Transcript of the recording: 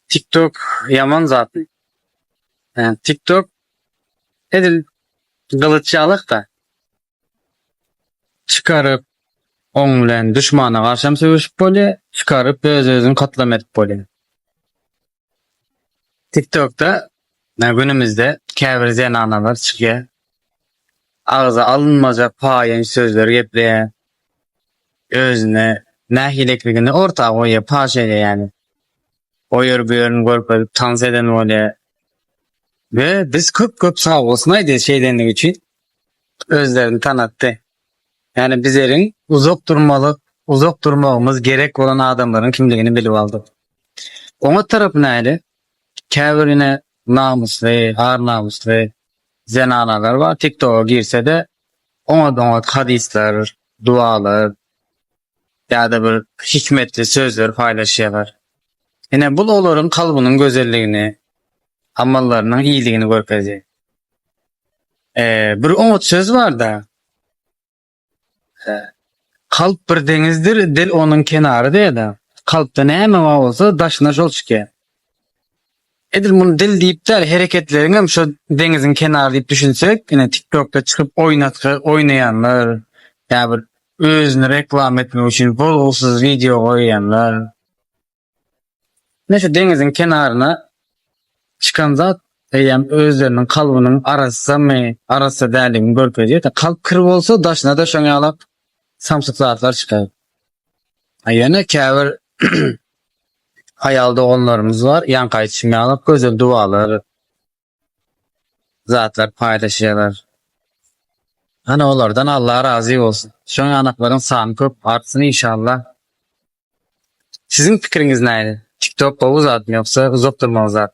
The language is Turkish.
TikTok yaman zaten. Yani TikTok edil kılıççalık da çıkarıp oň bilen düşmana garşam söwüşip bolýar, çıkarıp öz-özüni katlam edip bolýar. TikTok'ta günümizde käbir zenanalar çykýar. Ağza alınmaja paýan sözler gepleýär. Özüne nähilekligini ortaga goýýar, paş edýär yani. Oýur buyurun görüp tans eden bolýar. Ve biz köp sağ olsun aýdy şeydenligi üçin özlerini tanatdy. Yani bizlerin uzak durmamız gerek olan adamların kimligini bilip aldık. Ona tarafına ayrı käbirine namusly, har namusly zenanalar var. TikTok'a girse de ona hadisler, dualar ya da bir hikmetli sözler paylaşıyorlar. Yine bu onların kalbinin güzelliğini, amallarının iyiliğini görkezdi. Bir umut söz var da kalp bir denizdir, dil onun kenarı diýdi. Kalpda näme bolsa daşyna şol çykýar. Edil bunu dil diýip de hereketlerini hem şu denizin kenarı diýip düşünsek, yine TikTok'ta çıkıp oynayanlar, ya bir özüni reklam etmek için bolsuz video koyanlar. Ne şu denizin kenarına çıkan zat özlerinin kalbinin arası däligini görkezýär. Kalp kır bolsa daşyna da şoňa alap samsyk zatlar çıkar. Ýöne käbir hayalda onlarımız var. Yan kayıtçımı alıp güzel dualar, zatlar paylaşıyorlar. Hani onlardan Allah razı olsun. Şu an anakların sağım köp artsın inşallah. Sizin fikriniz neydi? TikTok uzat mı yoksa uzak durma uzat?